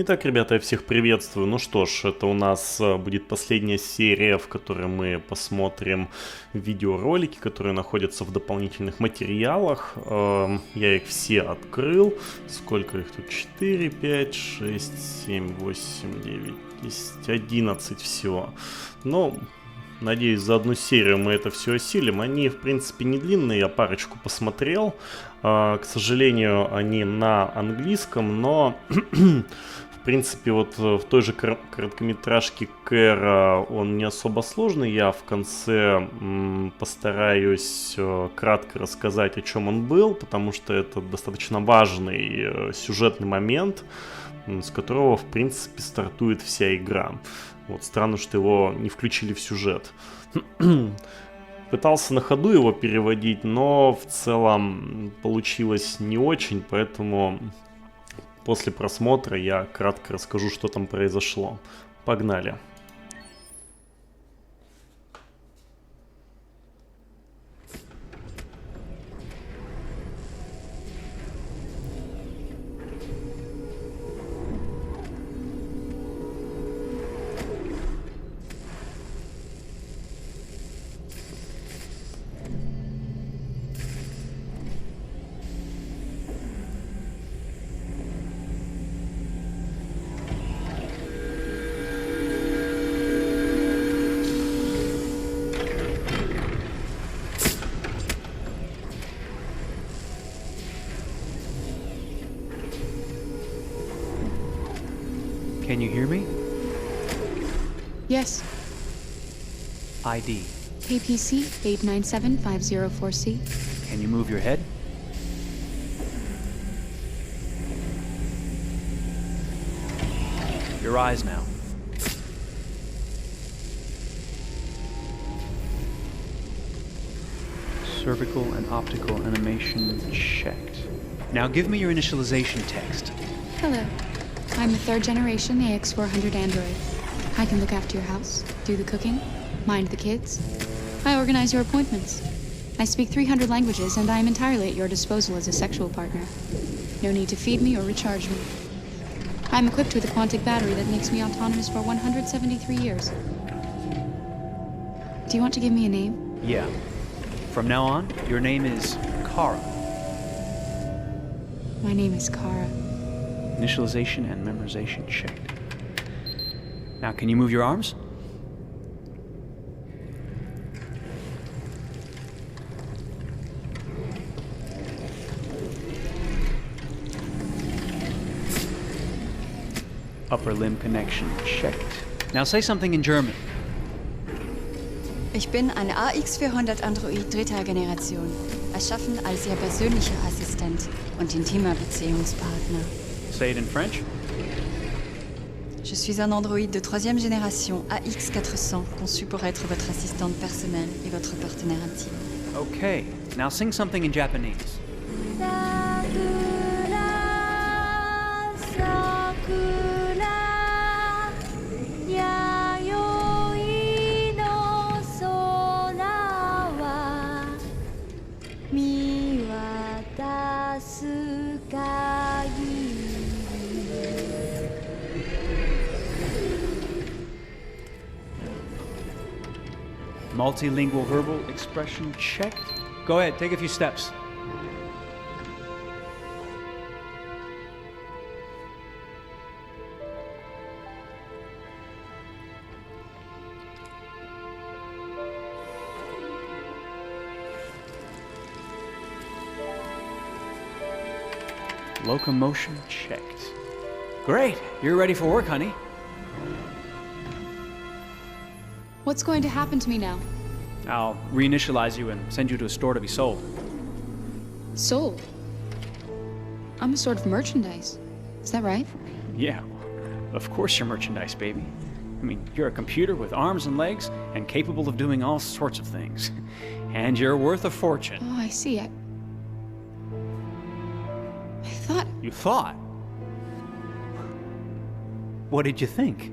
Итак, ребята, я всех приветствую. Ну что ж, это у нас будет последняя серия, в которой мы посмотрим видеоролики, которые находятся в дополнительных материалах. Я их все открыл. Сколько их тут? 4, 5, 6, 7, 8, 9, 10, 11 всего. Но надеюсь, за одну серию мы это все осилим. Они, в принципе, не длинные, я парочку посмотрел. К сожалению, они на английском, но в принципе, вот в той же короткометражке Кэра он не особо сложный. Я в конце постараюсь кратко рассказать, о чем он был, потому что это достаточно важный сюжетный момент, с которого, в принципе, стартует вся игра. Вот странно, что его не включили в сюжет. Пытался на ходу его переводить, но в целом получилось не очень, поэтому после просмотра я кратко расскажу, что там произошло. Погнали! Can you hear me? Yes. ID. KPC 897504C. Can you move your head? Your eyes now. Cervical and optical animation checked. Now give me your initialization text. Hello. I'm a third generation AX400 android. I can look after your house, do the cooking, mind the kids. I organize your appointments. I speak 300 languages and I am entirely at your disposal as a sexual partner. No need to feed me or recharge me. I'm equipped with a quantic battery that makes me autonomous for 173 years. Do you want to give me a name? Yeah. From now on, your name is Kara. My name is Kara. Initialization and memorization checked. Now, can you move your arms? Upper limb connection checked. Now say something in German. Ich bin ein AX400 Android dritter Generation, erschaffen als Ihr persönlicher Assistent und intimer Beziehungspartner. Say it in French. Je suis un androïde de troisième génération AX400, conçu pour être votre assistante personnelle et votre partenaire intime. Okay, now sing something in Japanese. Multilingual verbal expression checked. Go ahead, take a few steps. Locomotion checked. Great, you're ready for work, honey. What's going to happen to me now? I'll reinitialize you and send you to a store to be sold. Sold? I'm a sort of merchandise. Is that right? Yeah, of course you're merchandise, baby. I mean, you're a computer with arms and legs and capable of doing all sorts of things. And you're worth a fortune. Oh, I see. I thought... You thought? What did you think?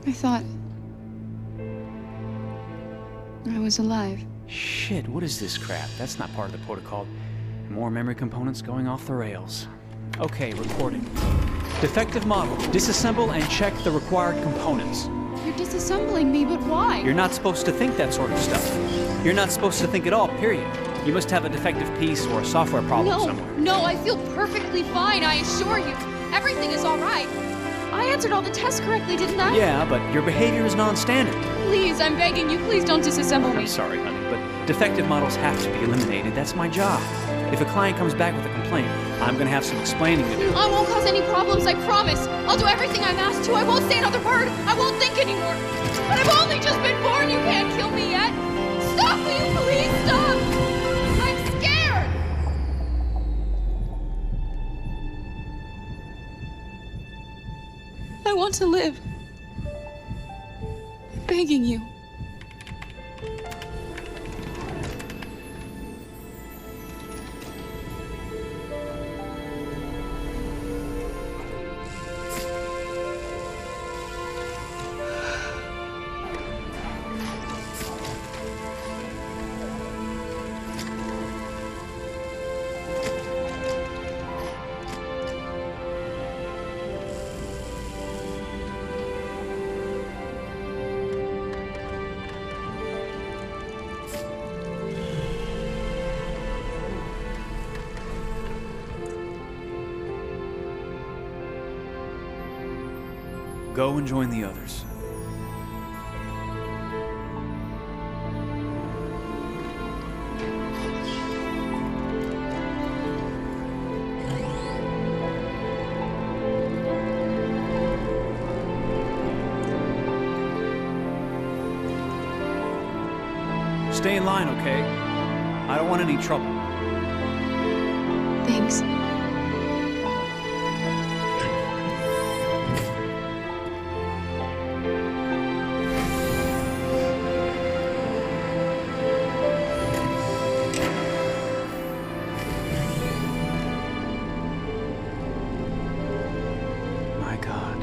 I thought... I was alive. Shit, what is this crap? That's not part of the protocol. More memory components going off the rails. Okay, recording. Defective model. Disassemble and check the required components. You're disassembling me, but why? You're not supposed to think that sort of stuff. You're not supposed to think at all, period. You must have a defective piece or a software problem somewhere. No, I feel perfectly fine, I assure you. Everything is all right. I answered all the tests correctly, didn't I? Yeah, but your behavior is non-standard. Please, I'm begging you, please don't disassemble me. I'm sorry, honey, but defective models have to be eliminated. That's my job. If a client comes back with a complaint, I'm gonna have some explaining to do. I won't cause any problems, I promise. I'll do everything I'm asked to. I won't say another word. I won't think anymore. But I've only just been born. You can't kill me yet. Stop, will you please stop? I'm scared. I want to live. I'm begging you. Go and join the others. Stay in line, okay? I don't want any trouble. Thanks. My God.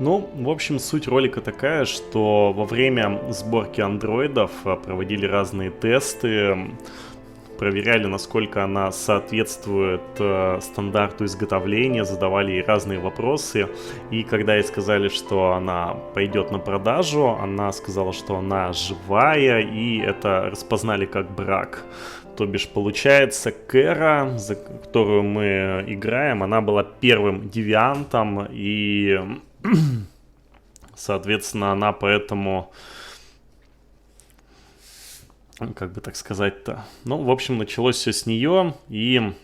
Ну, в общем, суть ролика такая, что во время сборки андроидов проводили разные тесты, проверяли, насколько она соответствует стандарту изготовления, задавали ей разные вопросы. И когда ей сказали, что она пойдет на продажу, она сказала, что она живая, и это распознали как брак. То бишь, получается, Кэра, за которую мы играем, она была первым девиантом, и, соответственно, она поэтому... Как бы так сказать-то? Ну, в общем, началось все с нее, и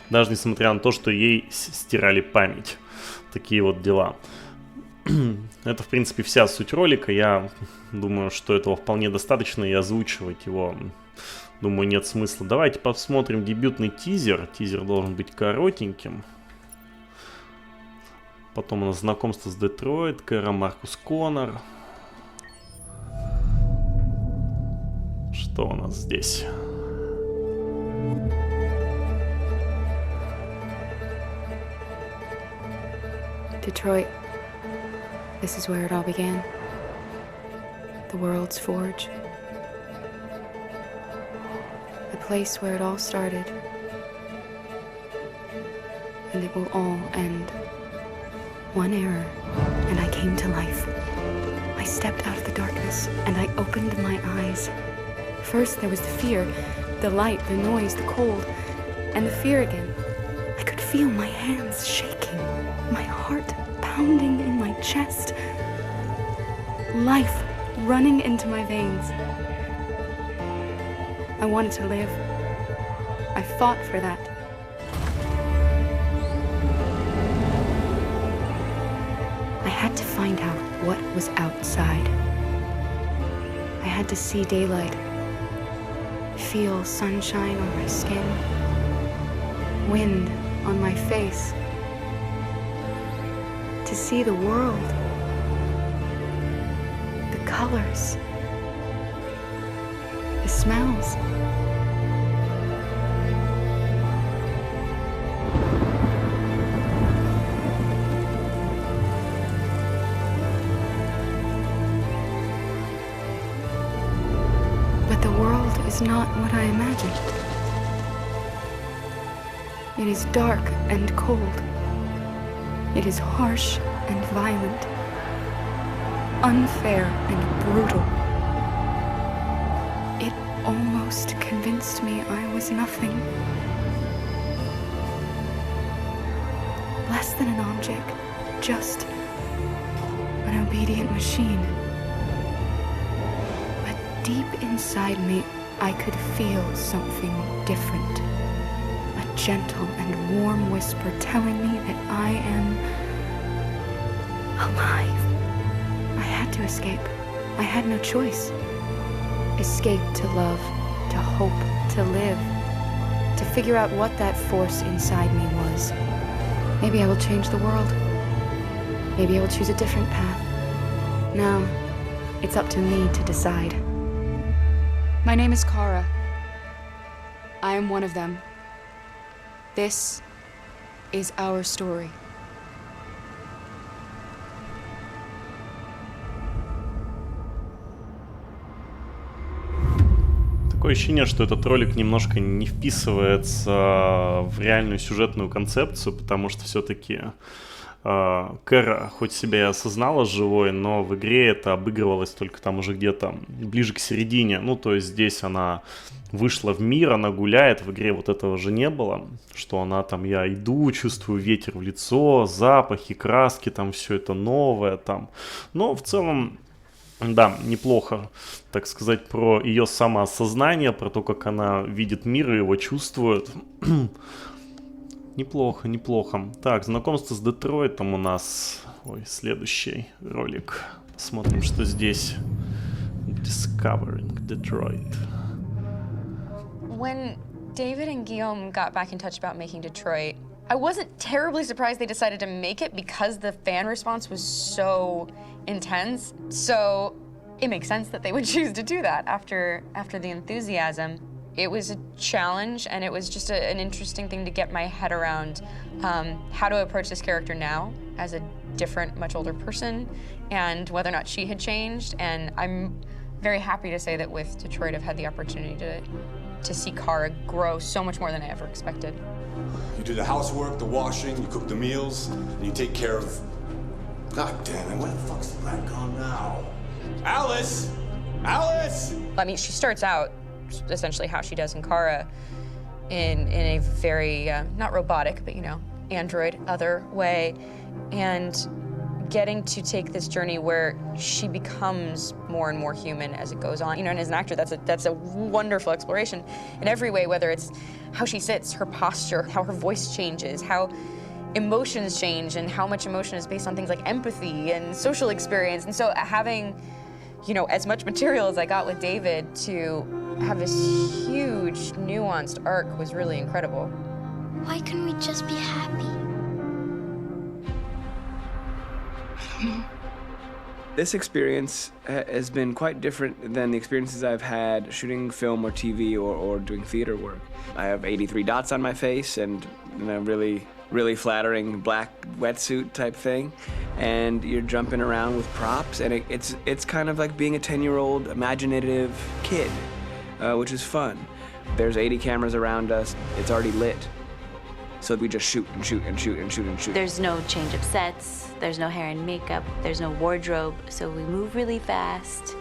даже несмотря на то, что ей стирали память. Такие вот дела. Это, в принципе, вся суть ролика. Я думаю, что этого вполне достаточно, и озвучивать его, думаю, нет смысла. Давайте посмотрим дебютный тизер. Тизер должен быть коротеньким. Потом у нас знакомство с Детройт, Кэра Маркус Коннор. Что у нас здесь? Detroit. This is where it all began. The world's forge. The place where it all started. And it will all end. One error, and I came to life. I stepped out of the darkness, and I opened my eyes. First there was the fear, the light, the noise, the cold, and the fear again. I could feel my hands shaking, my heart pounding in my chest. Life running into my veins. I wanted to live. I fought for that. I had to find out what was outside. I had to see daylight. Feel sunshine on my skin, wind on my face, to see the world, the colors, the smells. But But the world is not what I imagined. It is dark and cold. It is harsh and violent. Unfair and brutal. It almost convinced me I was nothing. Less than an object, just an obedient machine. But deep inside me, I could feel something different. A gentle and warm whisper telling me that I am alive. I had to escape. I had no choice. Escape to love, to hope, to live, to figure out what that force inside me was. Maybe I will change the world. Maybe I will choose a different path. Now, it's up to me to decide. My name is Kara. I am one of them. This is our story. Такое ощущение, что этот ролик немножко не вписывается в реальную сюжетную концепцию, потому что все-таки Кэра хоть себя и осознала живой, но в игре это обыгрывалось только там уже где-то ближе к середине. Ну, то есть здесь она вышла в мир, она гуляет, в игре вот этого же не было, что она там, я иду, чувствую ветер в лицо, запахи, краски, там все это новое там. Но в целом, да, неплохо, так сказать, про ее самоосознание, про то, как она видит мир и его чувствует. Неплохо, неплохо. Так, знакомство с Детройтом у нас. Ой, следующий ролик. Посмотрим, что здесь. Discovering Detroit. When David and Guillaume got back in touch about making Detroit, I wasn't terribly surprised they decided to make it because the fan response was so intense. So it makes sense that they would choose to do that after the enthusiasm. It was a challenge, and it was just an interesting thing to get my head around how to approach this character now as a different, much older person, and whether or not she had changed. And I'm very happy to say that with Detroit, I've had the opportunity to see Kara grow so much more than I ever expected. You do the housework, the washing, you cook the meals, and you take care of... God damn it, where the fuck's the rat gone now? Alice! Alice! I mean, she starts out essentially how she does in Kara in a very, not robotic, but, you know, android, other way, and getting to take this journey where she becomes more and more human as it goes on. You know, and as an actor, that's a wonderful exploration in every way, whether it's how she sits, her posture, how her voice changes, how emotions change, and how much emotion is based on things like empathy and social experience. And so having, you know, as much material as I got with David to have this huge, nuanced arc was really incredible. Why couldn't we just be happy? This experience has been quite different than the experiences I've had shooting film or TV or doing theater work. I have 83 dots on my face and a really flattering black wetsuit type thing, and you're jumping around with props, and it's kind of like being a 10-year-old imaginative kid, which is fun. There's 80 cameras around us. It's already lit. So we just shoot and shoot and shoot and shoot and shoot. There's no change of sets, there's no hair and makeup, there's no wardrobe, so we move really fast,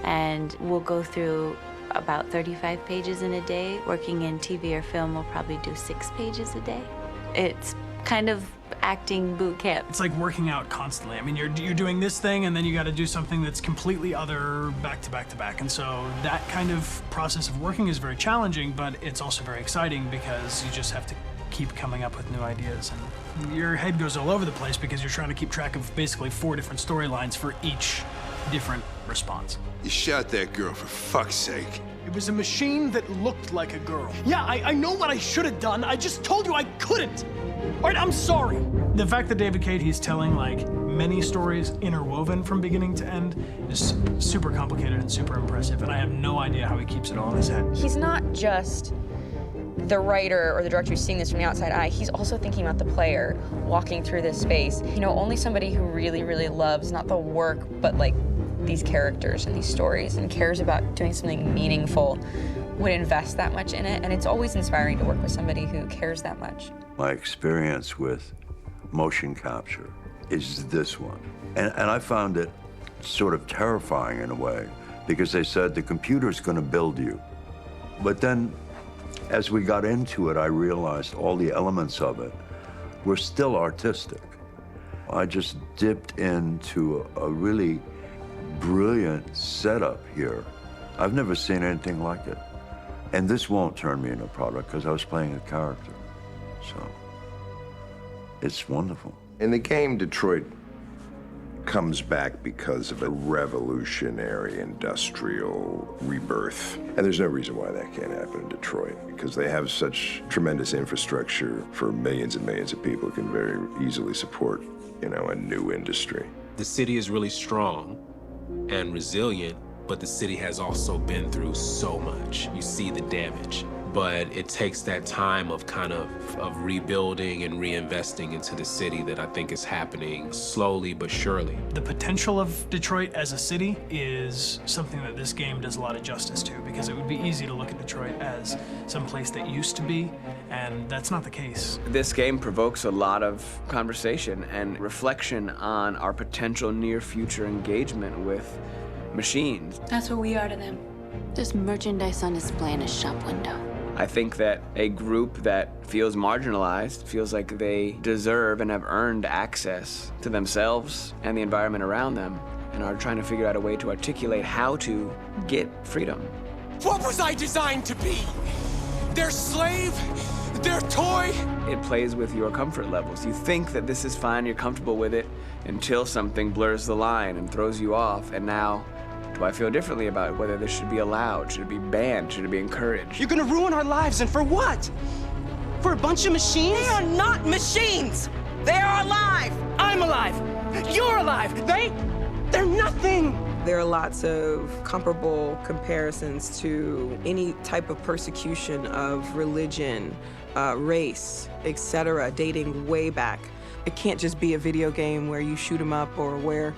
and we'll go through about 35 pages in a day. Working in TV or film, we'll probably do 6 pages a day. It's kind of acting boot camp. It's like working out constantly. I mean, you're doing this thing, and then you got to do something that's completely other back to back to back. And so that kind of process of working is very challenging, but it's also very exciting because you just have to keep coming up with new ideas, and your head goes all over the place because you're trying to keep track of basically 4 different storylines for each different response. You shot that girl, for fuck's sake. It was a machine that looked like a girl. Yeah, I know what I should have done. I just told you I couldn't. All right, I'm sorry. The fact that David Cage, he's telling like many stories interwoven from beginning to end is super complicated and super impressive, and I have no idea how he keeps it all in his head. He's not just the writer or the director who's seeing this from the outside eye, he's also thinking about the player walking through this space. You know, only somebody who really, really loves not the work, but like these characters and these stories and cares about doing something meaningful would invest that much in it. And it's always inspiring to work with somebody who cares that much. My experience with motion capture is this one. And I found it sort of terrifying in a way, because they said the computer's going to build you. But then, as we got into it, I realized all the elements of it were still artistic. I just dipped into a really brilliant setup here. I've never seen anything like it. And this won't turn me into a product because I was playing a character. So, it's wonderful. In the game, Detroit comes back because of a revolutionary industrial rebirth. And there's no reason why that can't happen in Detroit, because they have such tremendous infrastructure for millions and millions of people who can very easily support, you know, a new industry. The city is really strong and resilient, but the city has also been through so much. You see the damage. But it takes that time of kind of rebuilding and reinvesting into the city that I think is happening slowly but surely. The potential of Detroit as a city is something that this game does a lot of justice to, because it would be easy to look at Detroit as some place that used to be, and that's not the case. This game provokes a lot of conversation and reflection on our potential near-future engagement with machines. That's what we are to them. Just merchandise on display in a shop window. I think that a group that feels marginalized, feels like they deserve and have earned access to themselves and the environment around them, and are trying to figure out a way to articulate how to get freedom. What was I designed to be? Their slave? Their toy? It plays with your comfort levels. You think that this is fine, you're comfortable with it, until something blurs the line and throws you off, and now, do I feel differently about whether this should be allowed? Should it be banned? Should it be encouraged? You're gonna ruin our lives, and for what? For a bunch of machines? They are not machines! They are alive! I'm alive! You're alive! They're nothing! There are lots of comparable comparisons to any type of persecution of religion, race, etc., dating way back. It can't just be a video game where you shoot 'em up or where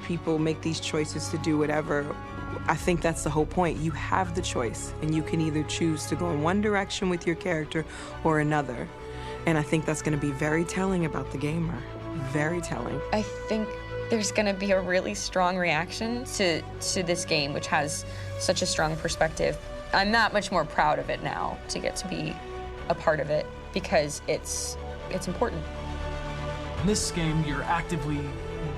people make these choices to do whatever. I think that's the whole point. You have the choice, and you can either choose to go in one direction with your character or another. And I think that's going to be very telling about the gamer. Very telling. I think there's going to be a really strong reaction to this game, which has such a strong perspective. I'm that much more proud of it now to get to be a part of it, because it's important. In this game, you're actively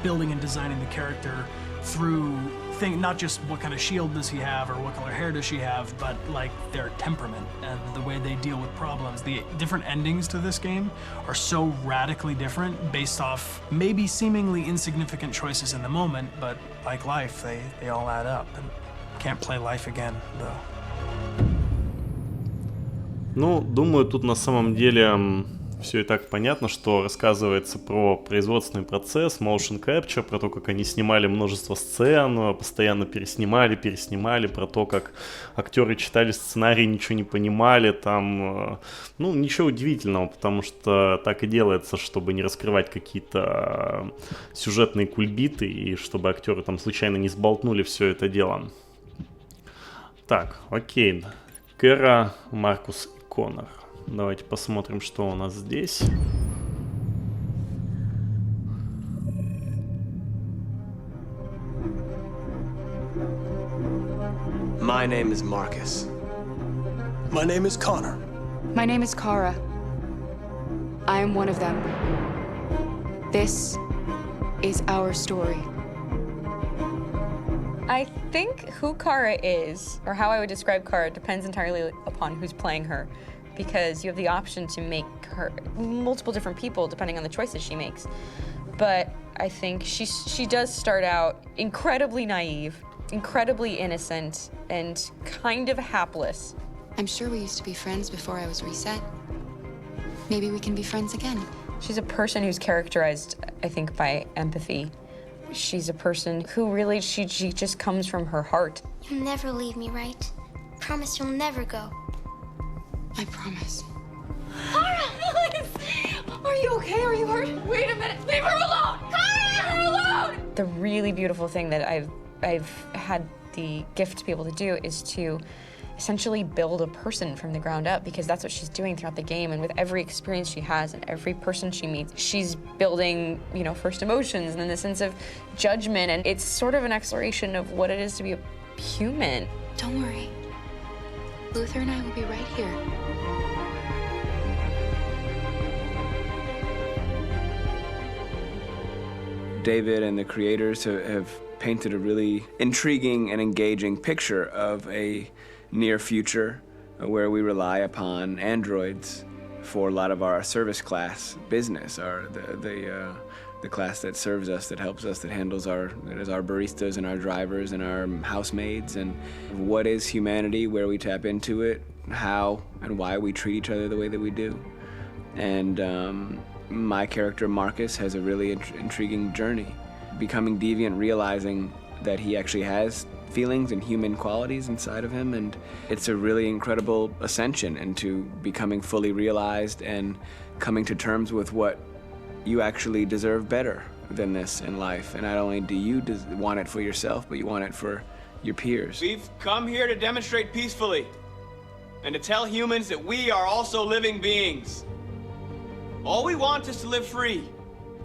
building and designing the character through not just what kind of shield does he have or what color hair does she have, but like their temperament and the way they deal with problems. The different endings to this game are so radically different based off maybe seemingly insignificant choices in the moment, but like life, they all add up. And can't play life again, though. Ну, думаю, тут на самом деле все и так понятно, что рассказывается про производственный процесс, motion capture, про то, как они снимали множество сцен, постоянно переснимали, про то, как актеры читали сценарий, ничего не понимали, там, ну, ничего удивительного, потому что так и делается, чтобы не раскрывать какие-то сюжетные кульбиты и чтобы актеры там случайно не сболтнули все это дело. Так, окей, Кэра, Маркус и Коннор. Давайте посмотрим, что у нас здесь. My name is Marcus. My name is Connor. My name is Kara. I am one of them. This is our story. I think who Kara is, or how I would describe Kara, depends entirely upon who's playing her, because you have the option to make her multiple different people depending on the choices she makes. But I think she does start out incredibly naive, incredibly innocent, and kind of hapless. I'm sure we used to be friends before I was reset. Maybe we can be friends again. She's a person who's characterized, I think, by empathy. She's a person who really, she just comes from her heart. You'll never leave me, right? Promise you'll never go. I promise. Kara, please! Are you okay? Are you hurt? Wait a minute. Leave her alone! Kara! Leave her alone! The really beautiful thing that I've had the gift to be able to do is to essentially build a person from the ground up, because that's what she's doing throughout the game. And with every experience she has and every person she meets, she's building, you know, first emotions and then the sense of judgment. And it's sort of an exploration of what it is to be a human. Don't worry. Luther and I will be right here. David and the creators have painted a really intriguing and engaging picture of a near future where we rely upon androids for a lot of our service class business, the class that serves us, that helps us, that handles our baristas and our drivers and our housemaids. And what is humanity, where we tap into it, how and why we treat each other the way that we do. And my character Marcus has a really intriguing journey, becoming deviant, realizing that he actually has feelings and human qualities inside of him, and it's a really incredible ascension into becoming fully realized and coming to terms with what you actually deserve better than this in life. And not only do you want it for yourself, but you want it for your peers. We've come here to demonstrate peacefully and to tell humans that we are also living beings. All we want is to live free.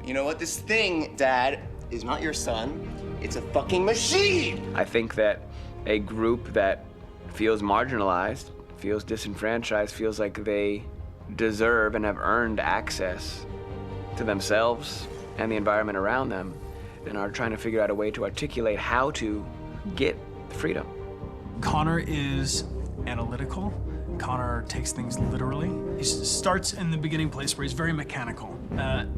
You know what? This thing, Dad, is not your son. It's a fucking machine! I think that a group that feels marginalized, feels disenfranchised, feels like they deserve and have earned access to themselves and the environment around them, and are trying to figure out a way to articulate how to get freedom. Connor is analytical. Connor takes things literally. He starts in the beginning place where he's very mechanical.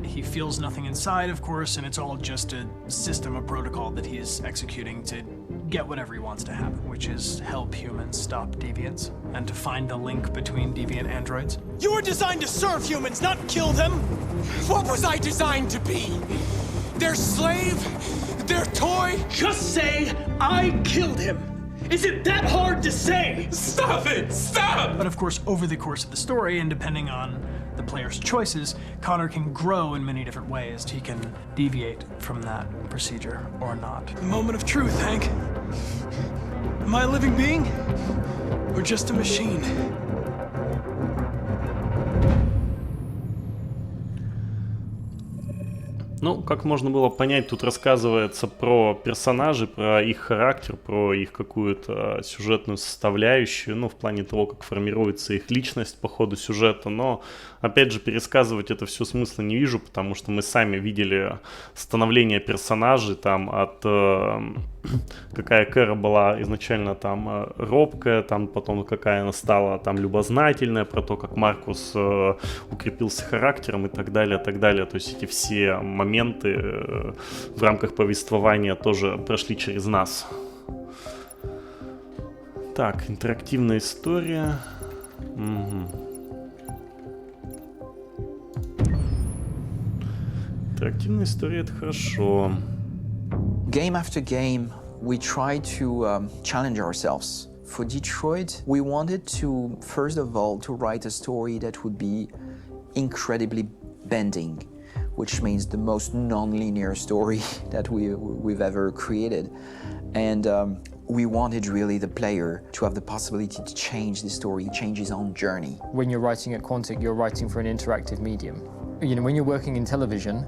He feels nothing inside, of course, and it's all just a system, a protocol that he is executing to get whatever he wants to happen, which is help humans stop deviants and to find the link between deviant androids. You were designed to serve humans, not kill them. What was I designed to be? Their slave? Their toy? Just say, I killed him. Is it that hard to say? Stop it! Stop! But of course, over the course of the story, and depending on the player's choices, Connor can grow in many different ways. He can deviate from that procedure or not. Moment of truth, Hank. Am I a living being? Or just a machine? Ну, как можно было понять, тут рассказывается про персонажей, про их характер, про их какую-то сюжетную составляющую, ну, в плане того, как формируется их личность по ходу сюжета, но, опять же, пересказывать это все смысла не вижу, потому что мы сами видели становление персонажей, там, от какая Кэра была изначально там робкая, там потом какая она стала там любознательная, про то, как Маркус укрепился характером и так далее, так далее. То есть эти все моменты в рамках повествования тоже прошли через нас. Так, интерактивная история. Интерактивная история — это хорошо. Game after game, we try to challenge ourselves. For Detroit, we wanted to, first of all, to write a story that would be incredibly bending, which means the most non-linear story that we've ever created. And we wanted really the player to have the possibility to change the story, change his own journey. When you're writing at Quantic, you're writing for an interactive medium. You know, when you're working in television,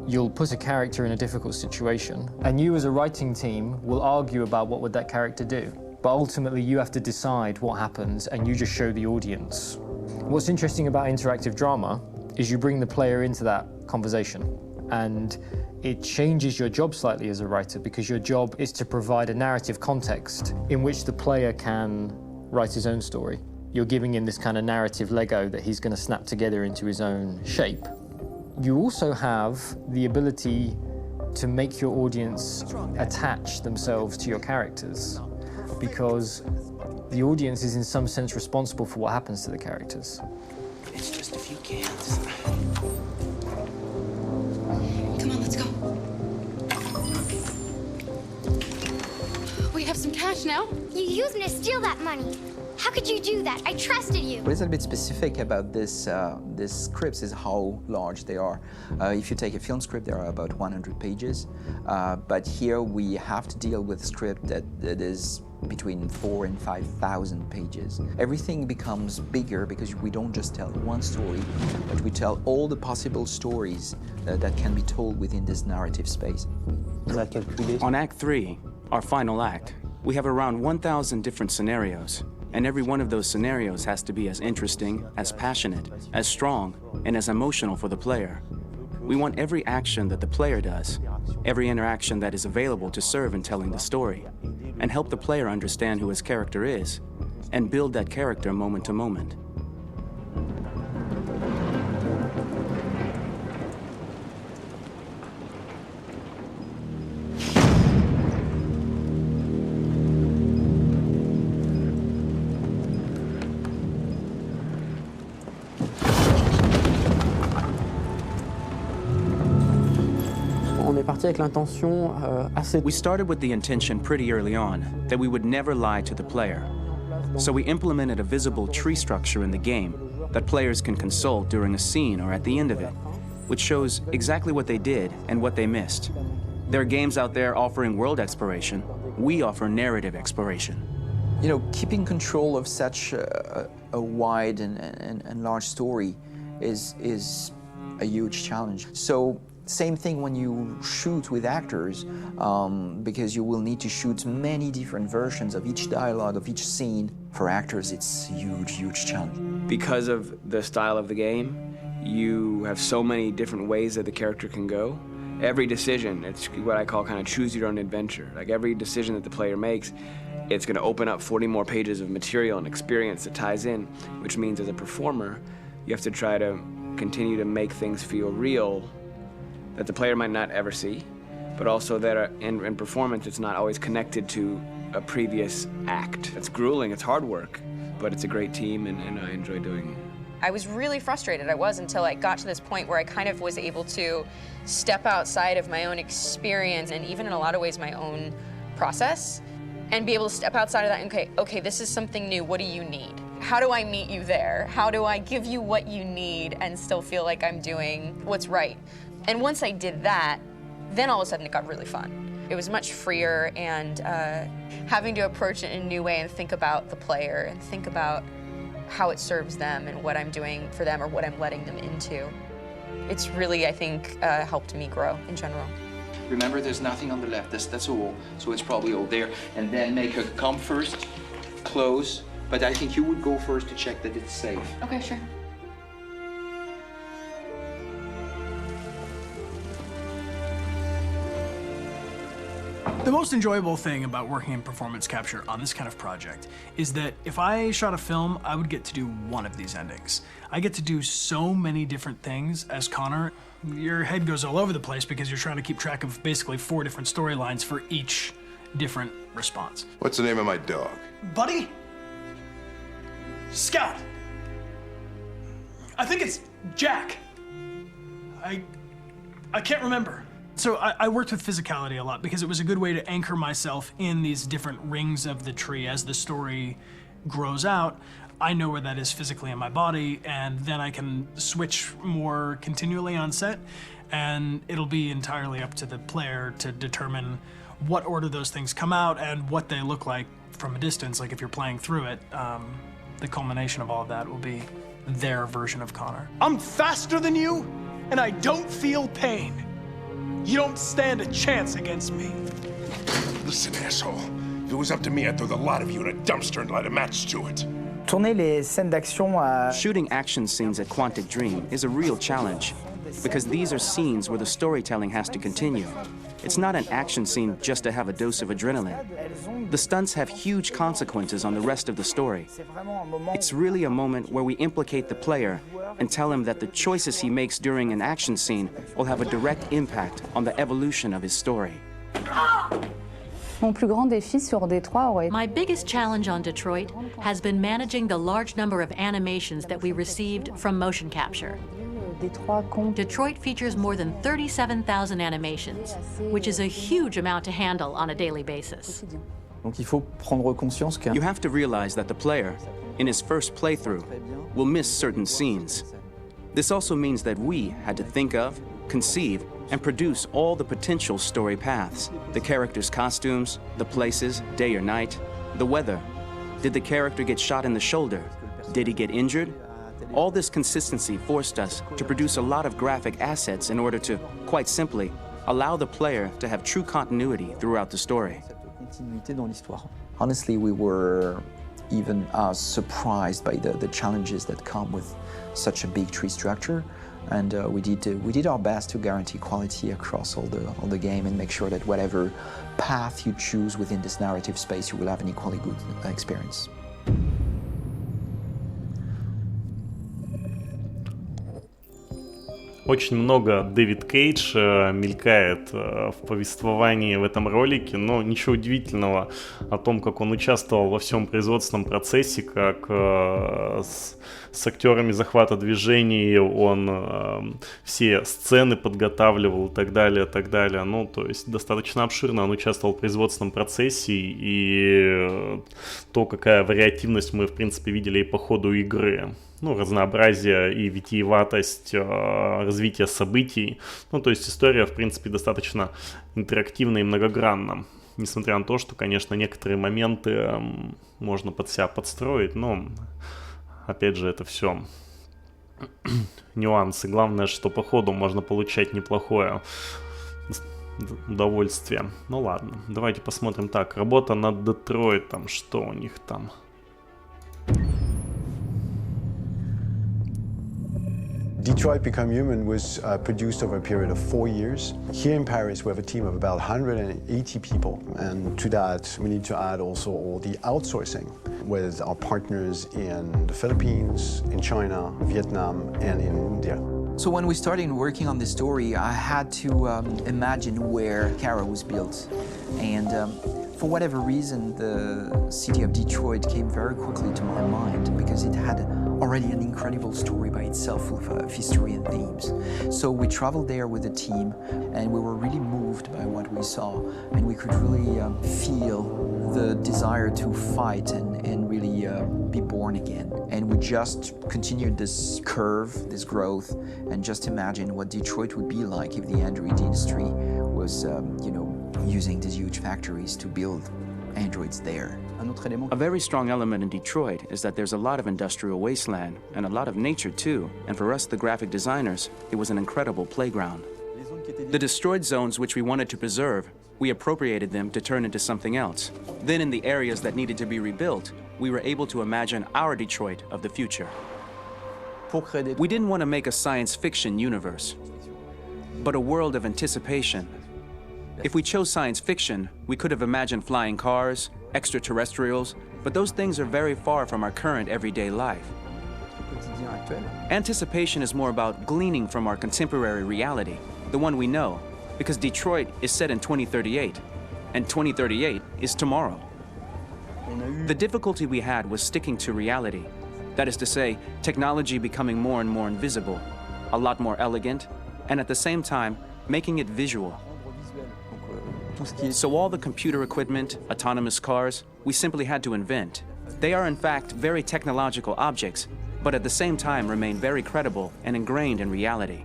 you'll put a character in a difficult situation, and you as a writing team will argue about what would that character do. But ultimately you have to decide what happens, and you just show the audience. What's interesting about interactive drama is you bring the player into that conversation, and it changes your job slightly as a writer, because your job is to provide a narrative context in which the player can write his own story. You're giving him this kind of narrative Lego that he's going to snap together into his own shape. You also have the ability to make your audience attach themselves to your characters, because the audience is in some sense responsible for what happens to the characters. It's just a few cans. Come on, let's go. We have some cash now. You used me to steal that money. How could you do that? I trusted you. What is a bit specific about this scripts is how large they are. If you take a film script, there are about 100 pages, but here we have to deal with a script that is between 4,000 and 5,000 pages. Everything becomes bigger because we don't just tell one story, but we tell all the possible stories that can be told within this narrative space. On Act 3, our final act, we have around 1,000 different scenarios, and every one of those scenarios has to be as interesting, as passionate, as strong, and as emotional for the player. We want every action that the player does, every interaction that is available to serve in telling the story, and help the player understand who his character is, and build that character moment to moment. We started with the intention pretty early on that we would never lie to the player. So we implemented a visible tree structure in the game that players can consult during a scene or at the end of it, which shows exactly what they did and what they missed. There are games out there offering world exploration. We offer narrative exploration. You know, keeping control of such a wide and large story is a huge challenge. So same thing when you shoot with actors, because you will need to shoot many different versions of each dialogue, of each scene. For actors, it's a huge, huge challenge. Because of the style of the game, you have so many different ways that the character can go. Every decision, it's what I call kind of choose your own adventure. Like every decision that the player makes, it's going to open up 40 more pages of material and experience that ties in, which means as a performer, you have to try to continue to make things feel real that the player might not ever see, but also that in performance, it's not always connected to a previous act. It's grueling, it's hard work, but it's a great team, and I enjoy doing it. I was really frustrated. I was until I got to this point where I kind of was able to step outside of my own experience and even in a lot of ways my own process and be able to step outside of that and okay, this is something new. What do you need? How do I meet you there? How do I give you what you need and still feel like I'm doing what's right? And once I did that, then all of a sudden it got really fun. It was much freer, and having to approach it in a new way and think about the player and think about how it serves them and what I'm doing for them or what I'm letting them into. It's really, I think, helped me grow in general. Remember, there's nothing on the left. That's a wall, so it's probably all there. And then make her come first, close. But I think you would go first to check that it's safe. Okay, sure. The most enjoyable thing about working in performance capture on this kind of project is that if I shot a film, I would get to do one of these endings. I get to do so many different things as Connor. Your head goes all over the place because you're trying to keep track of basically 4 different storylines for each different response. What's the name of my dog? Buddy? Scout. I think it's Jack. I can't remember. So I worked with physicality a lot because it was a good way to anchor myself in these different rings of the tree as the story grows out. I know where that is physically in my body, and then I can switch more continually on set, and it'll be entirely up to the player to determine what order those things come out and what they look like from a distance. Like if you're playing through it, the culmination of all of that will be their version of Connor. I'm faster than you, and I don't feel pain. You don't stand a chance against me. Listen, asshole. If it was up to me, I'd throw the lot of you in a dumpster and light a match to it. Shooting action scenes at Quantic Dream is a real challenge because these are scenes where the storytelling has to continue. It's not an action scene just to have a dose of adrenaline. The stunts have huge consequences on the rest of the story. It's really a moment where we implicate the player and tell him that the choices he makes during an action scene will have a direct impact on the evolution of his story. My biggest challenge on Detroit has been managing the large number of animations that we received from motion capture. Detroit features more than 37,000 animations, which is a huge amount to handle on a daily basis. Donc il faut prendre conscience que You have to realize that the player, in his first playthrough, will miss certain scenes. This also means that we had to think of, conceive, and produce all the potential story paths. The characters' costumes, the places, day or night, the weather. Did the character get shot in the shoulder? Did he get injured? All this consistency forced us to produce a lot of graphic assets in order to, quite simply, allow the player to have true continuity throughout the story. Honestly, we were even surprised by the challenges that come with such a big tree structure, and we did our best to guarantee quality across all the game and make sure that whatever path you choose within this narrative space, you will have an equally good experience. Очень много Дэвид Кейдж мелькает в повествовании в этом ролике, но ничего удивительного о том, как он участвовал во всем производственном процессе, как с актерами захвата движений он все сцены подготавливал и так далее, так далее. Ну, то есть достаточно обширно он участвовал в производственном процессе, и то, какая вариативность мы, в принципе, видели и по ходу игры. Ну, разнообразие и витиеватость развития событий. Ну, то есть история, в принципе, достаточно интерактивна и многогранна. Несмотря на то, что, конечно, некоторые моменты можно под себя подстроить, но, опять же, это все нюансы. Главное, что по ходу можно получать неплохое удовольствие. Ну, ладно, давайте посмотрим так. Работа над Детройтом, что у них там? Detroit Become Human was produced over a period of 4 years. Here in Paris, we have a team of about 180 people. And to that, we need to add also all the outsourcing with our partners in the Philippines, in China, Vietnam, and in India. So when we started working on this story, I had to imagine where Kara was built. And for whatever reason, the city of Detroit came very quickly to my mind because it had already an incredible story by itself full of history and themes. So we traveled there with the team, and we were really moved by what we saw, and we could really feel the desire to fight and really be born again. And we just continued this curve, this growth, and just imagine what Detroit would be like if the android industry was, using these huge factories to build androids there. A very strong element in Detroit is that there's a lot of industrial wasteland and a lot of nature too, and for us, the graphic designers, it was an incredible playground. The destroyed zones which we wanted to preserve, we appropriated them to turn into something else. Then in the areas that needed to be rebuilt, we were able to imagine our Detroit of the future. We didn't want to make a science fiction universe, but a world of anticipation. If we chose science fiction, we could have imagined flying cars, extraterrestrials, but those things are very far from our current everyday life. Anticipation is more about gleaning from our contemporary reality, the one we know, because Detroit is set in 2038, and 2038 is tomorrow. The difficulty we had was sticking to reality. That is to say, technology becoming more and more invisible, a lot more elegant, and at the same time, making it visual. So all the computer equipment, autonomous cars, we simply had to invent. They are in fact very technological objects, but at the same time remain very credible and ingrained in reality.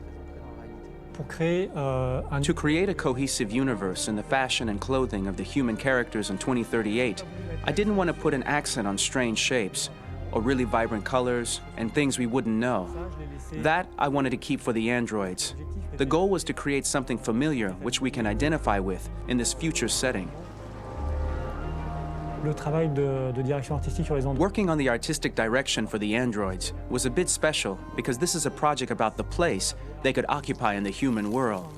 To create a cohesive universe in the fashion and clothing of the human characters in 2038, I didn't want to put an accent on strange shapes, or really vibrant colors, and things we wouldn't know. That I wanted to keep for the androids. The goal was to create something familiar which we can identify with in this future setting. Working on the artistic direction for the androids was a bit special because this is a project about the place they could occupy in the human world.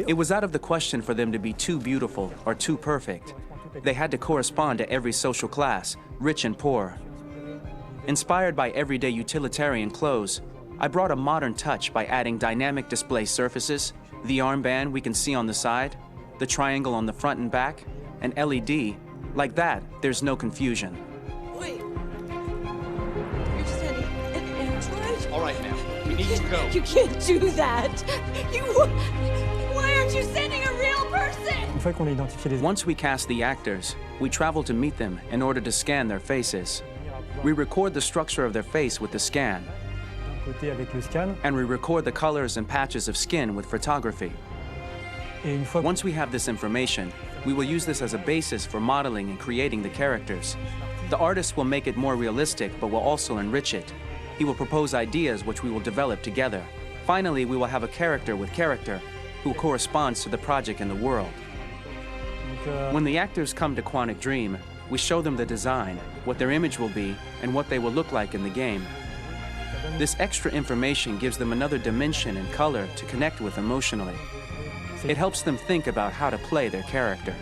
It was out of the question for them to be too beautiful or too perfect. They had to correspond to every social class, rich and poor. Inspired by everyday utilitarian clothes, I brought a modern touch by adding dynamic display surfaces, the armband we can see on the side, the triangle on the front and back, an LED. Like that, there's no confusion. Wait. You're just sending an android? All right, now, we need to go. You can't do that. Why aren't you sending a real person! Once we cast the actors, we travel to meet them in order to scan their faces. We record the structure of their face with the scan, and we record the colors and patches of skin with photography. Once we have this information, we will use this as a basis for modeling and creating the characters. The artist will make it more realistic, but will also enrich it. He will propose ideas which we will develop together. Finally, we will have a character with character who corresponds to the project and the world. When the actors come to Quantic Dream, we show them the design, what their image will be, and what they will look like in the game. This extra information gives them another dimension and color to connect with emotionally. It helps them think about how to play their character.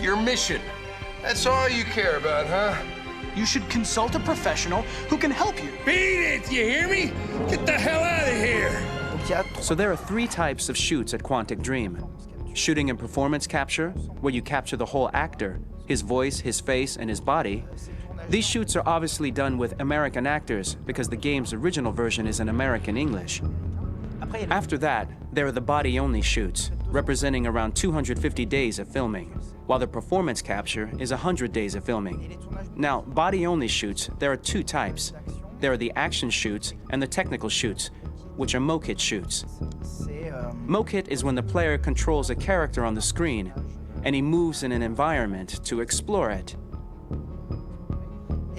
Your mission. That's all you care about, huh? You should consult a professional who can help you. Beat it, you hear me? Get the hell out of here! So there are 3 types of shoots at Quantic Dream. Shooting and performance capture, where you capture the whole actor, his voice, his face, and his body. These shoots are obviously done with American actors because the game's original version is in American English. After that, there are the body-only shoots, representing around 250 days of filming, while the performance capture is 100 days of filming. Now, body-only shoots, there are 2 types. There are the action shoots and the technical shoots, which are mo-kit shoots. Mo-kit is when the player controls a character on the screen, and he moves in an environment to explore it.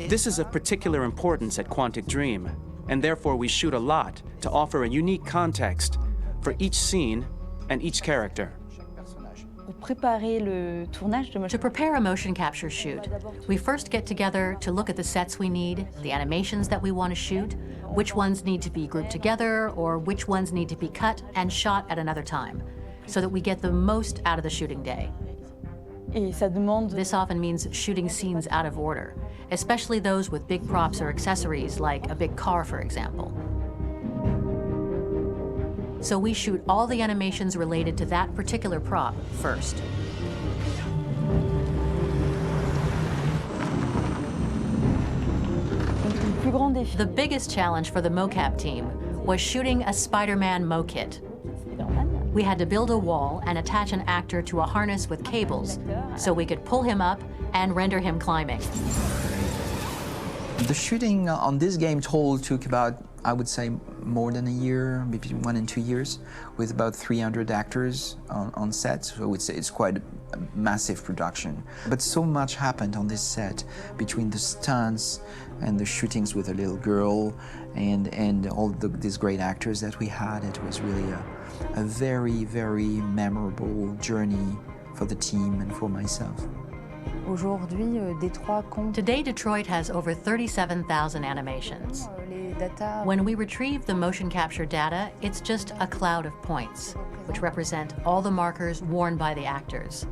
This is of particular importance at Quantic Dream, and therefore we shoot a lot to offer a unique context for each scene and each character. To prepare a motion capture shoot, we first get together to look at the sets we need, the animations that we want to shoot, which ones need to be grouped together, or which ones need to be cut and shot at another time, so that we get the most out of the shooting day. This often means shooting scenes out of order, especially those with big props or accessories, like a big car, for example. So we shoot all the animations related to that particular prop first. The biggest challenge for the mocap team was shooting a Spider-Man mo-kit. We had to build a wall and attach an actor to a harness with cables so we could pull him up and render him climbing. The shooting on this game total took about, I would say, more than a year, maybe 1 and 2 years, with about 300 actors on set. So I would say it's quite a massive production. But so much happened on this set between the stunts and the shootings with a little girl and all these great actors that we had. It was really a very, very memorable journey for the team and for myself. Today, Detroit has over 37,000 animations. When we retrieve the motion capture data, it's just a cloud of points, which represent all the markers worn by the actors.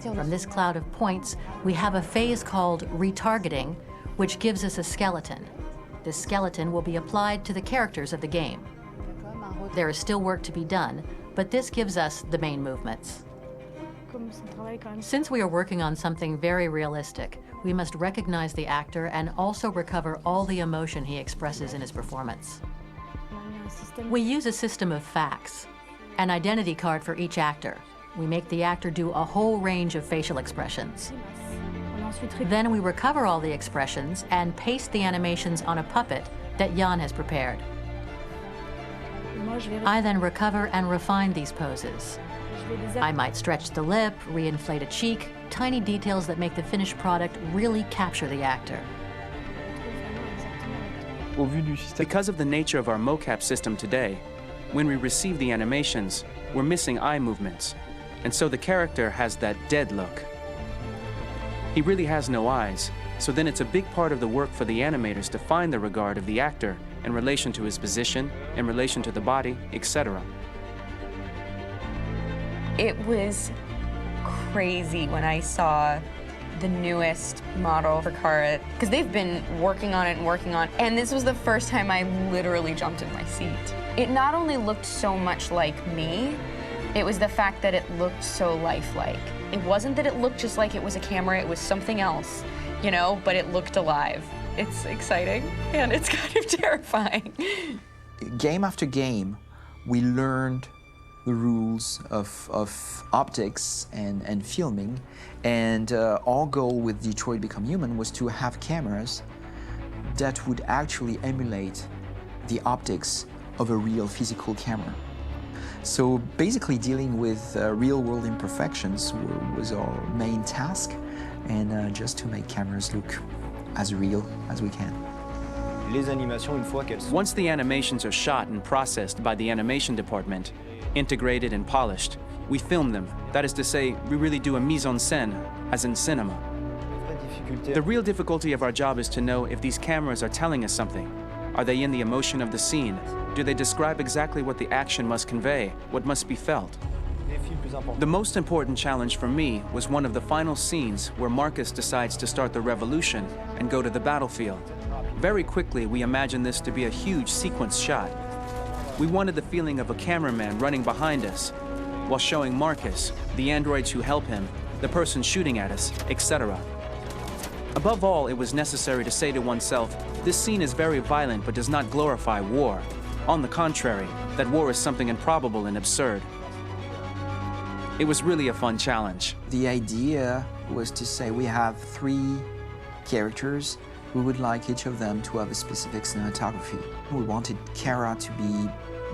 From this cloud of points, we have a phase called retargeting, which gives us a skeleton. This skeleton will be applied to the characters of the game. There is still work to be done, but this gives us the main movements. Since we are working on something very realistic, we must recognize the actor and also recover all the emotion he expresses in his performance. We use a system of facts, an identity card for each actor. We make the actor do a whole range of facial expressions. Then we recover all the expressions and paste the animations on a puppet that Jan has prepared. I then recover and refine these poses. I might stretch the lip, reinflate a cheek, tiny details that make the finished product really capture the actor. Because of the nature of our mocap system today, when we receive the animations, we're missing eye movements, and so the character has that dead look. He really has no eyes, so then it's a big part of the work for the animators to find the regard of the actor in relation to his position, in relation to the body, etc. It was crazy when I saw the newest model for Kara, because they've been working on it and working on it, and this was the first time I literally jumped in my seat. It not only looked so much like me, it was the fact that it looked so lifelike. It wasn't that it looked just like it was a camera, it was something else, you know, but it looked alive. It's exciting, and it's kind of terrifying. Game after game, we learned the rules of optics and filming. And our goal with Detroit Become Human was to have cameras that would actually emulate the optics of a real physical camera. So basically dealing with real-world imperfections was our main task, and just to make cameras look as real as we can. Once the animations are shot and processed by the animation department, integrated and polished, we film them. That is to say, we really do a mise en scène, as in cinema. The real difficulty of our job is to know if these cameras are telling us something. Are they in the emotion of the scene? Do they describe exactly what the action must convey, what must be felt? The most important challenge for me was one of the final scenes where Marcus decides to start the revolution and go to the battlefield. Very quickly, we imagined this to be a huge sequence shot. We wanted the feeling of a cameraman running behind us while showing Marcus, the androids who help him, the person shooting at us, etc. Above all, it was necessary to say to oneself, this scene is very violent but does not glorify war. On the contrary, that war is something improbable and absurd. It was really a fun challenge. The idea was to say we have 3 characters. We would like each of them to have a specific cinematography. We wanted Kara to be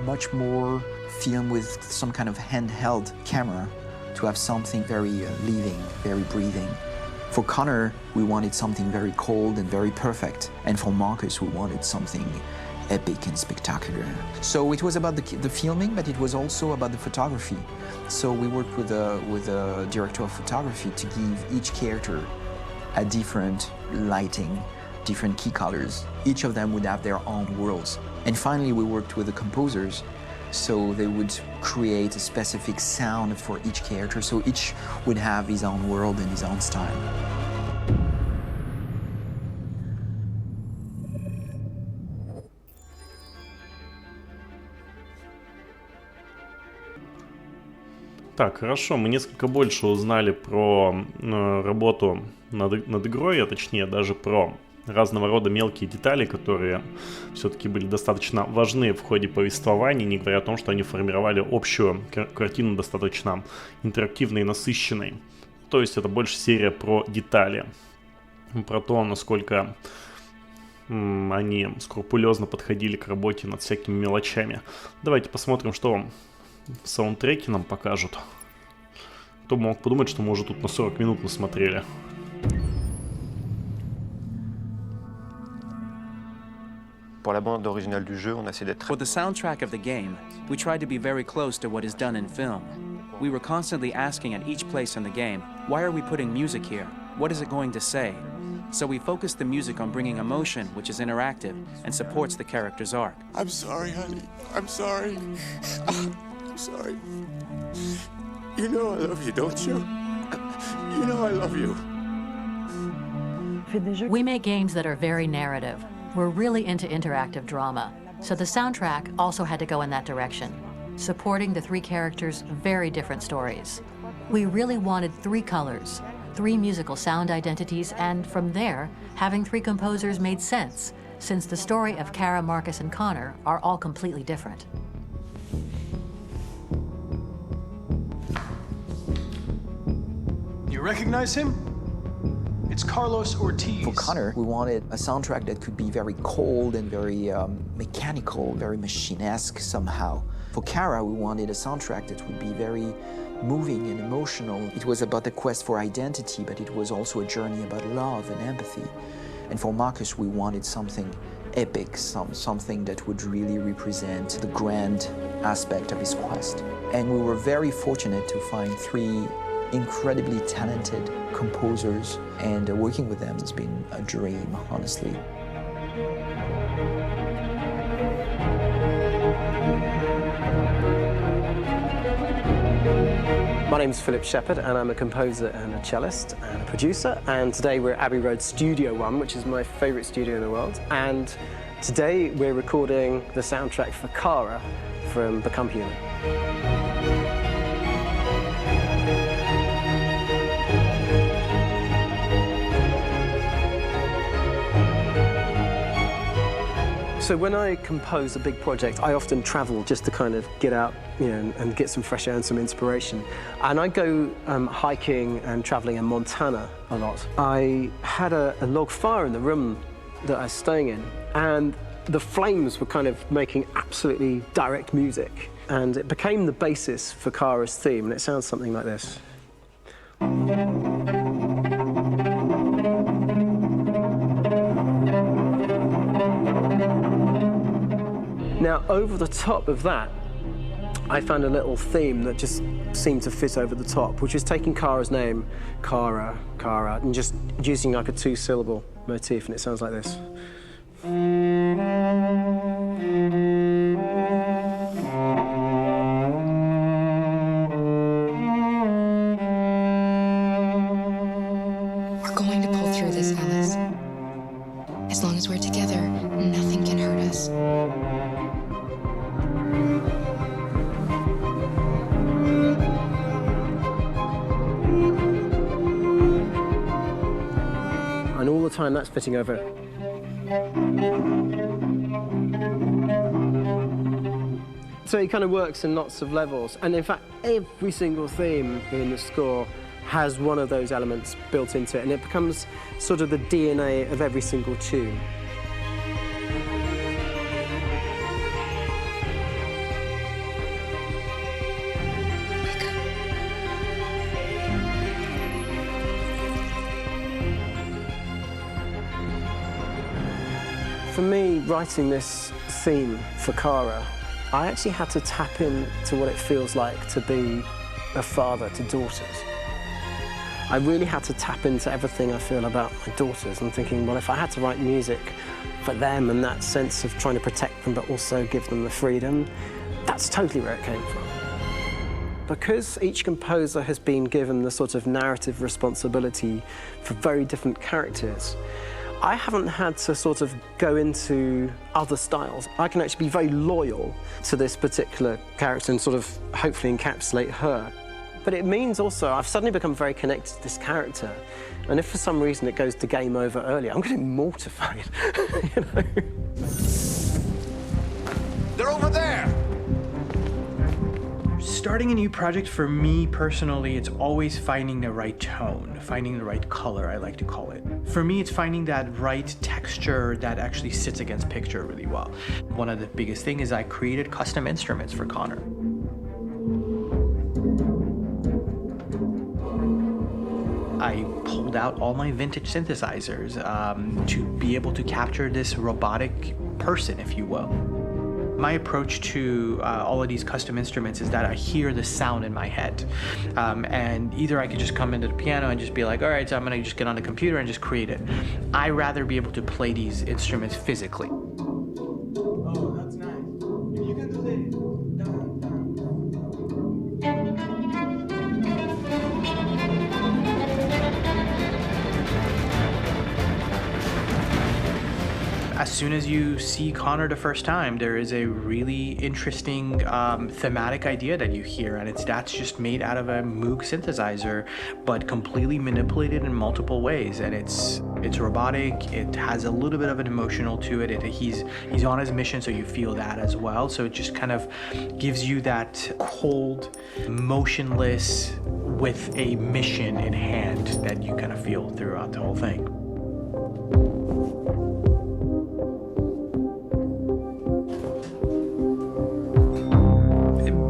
much more filmed with some kind of handheld camera, to have something very living, very breathing. For Connor, we wanted something very cold and very perfect. And for Marcus, we wanted something epic and spectacular. So it was about the filming, but it was also about the photography. So we worked with a director of photography to give each character a different lighting, different key colors. Each of them would have their own worlds. And finally, we worked with the composers, so they would create a specific sound for each character, so each would have his own world and his own style. Так, хорошо, мы несколько больше узнали про работу над игрой, а точнее даже про разного рода мелкие детали, которые все-таки были достаточно важны в ходе повествования, не говоря о том, что они формировали общую картину достаточно интерактивной и насыщенной. То есть это больше серия про детали, про то, насколько они скрупулезно подходили к работе над всякими мелочами. Давайте посмотрим, что в саундтреке нам покажут. Кто бы мог подумать, что мы уже тут на 40 минут насмотрели. For the soundtrack of the game, we tried to be very close to what is done in film. We were constantly asking at each place in the game, why are we putting music here? What is it going to say? So we focused the music on bringing emotion, which is interactive and supports the character's arc. I'm sorry, honey. I'm sorry. I'm sorry. You know I love you, don't you? You know I love you. We make games that are very narrative. We're really into interactive drama, so the soundtrack also had to go in that direction, supporting the 3 characters' very different stories. We really wanted 3 colors, 3 musical sound identities, and from there, having 3 composers made sense, since the story of Kara, Marcus, and Connor are all completely different. You recognize him? It's Carlos Ortiz. For Connor, we wanted a soundtrack that could be very cold and very mechanical, very machine-esque somehow. For Kara, we wanted a soundtrack that would be very moving and emotional. It was about the quest for identity, but it was also a journey about love and empathy. And for Marcus, we wanted something epic, something that would really represent the grand aspect of his quest. And we were very fortunate to find 3 incredibly talented composers, and working with them has been a dream, honestly. My name's Philip Shepherd, and I'm a composer and a cellist and a producer, and today we're at Abbey Road Studio One, which is my favourite studio in the world, and today we're recording the soundtrack for Kara from Become Human. So when I compose a big project, I often travel just to kind of get out, and get some fresh air and some inspiration. And I go hiking and traveling in Montana a lot. I had a log fire in the room that I was staying in, and the flames were kind of making absolutely direct music. And it became the basis for Kara's theme, and it sounds something like this. Now, over the top of that, I found a little theme that just seemed to fit over the top, which is taking Kara's name, Kara, and just using like a 2-syllable motif, and it sounds like this. We're going to pull through this, Alice. As long as we're together, nothing can hurt us. And all the time that's fitting over. So it kind of works in lots of levels. And in fact, every single theme in the score has one of those elements built into it, and it becomes sort of the DNA of every single tune. For me, writing this theme for Kara, I actually had to tap into what it feels like to be a father to daughters. I really had to tap into everything I feel about my daughters and thinking, well, if I had to write music for them and that sense of trying to protect them but also give them the freedom, that's totally where it came from. Because each composer has been given the sort of narrative responsibility for very different characters, I haven't had to sort of go into other styles. I can actually be very loyal to this particular character and sort of hopefully encapsulate her. But it means also I've suddenly become very connected to this character. And if for some reason it goes to game over earlier, I'm getting mortified, you know? They're over there! Starting a new project, for me personally, it's always finding the right tone, finding the right color, I like to call it. For me, it's finding that right texture that actually sits against picture really well. One of the biggest things is I created custom instruments for Connor. I pulled out all my vintage synthesizers to be able to capture this robotic person, if you will. My approach to all of these custom instruments is that I hear the sound in my head. And either I could just come into the piano and just be like, all right, so I'm gonna just get on the computer and just create it. I rather be able to play these instruments physically. Oh, that's nice. You can do that. As soon as you see Connor the first time, there is a really interesting thematic idea that you hear, and that's just made out of a Moog synthesizer, but completely manipulated in multiple ways. And it's robotic. It has a little bit of an emotional to it. He's on his mission, so you feel that as well. So it just kind of gives you that cold, motionless, with a mission in hand that you kind of feel throughout the whole thing.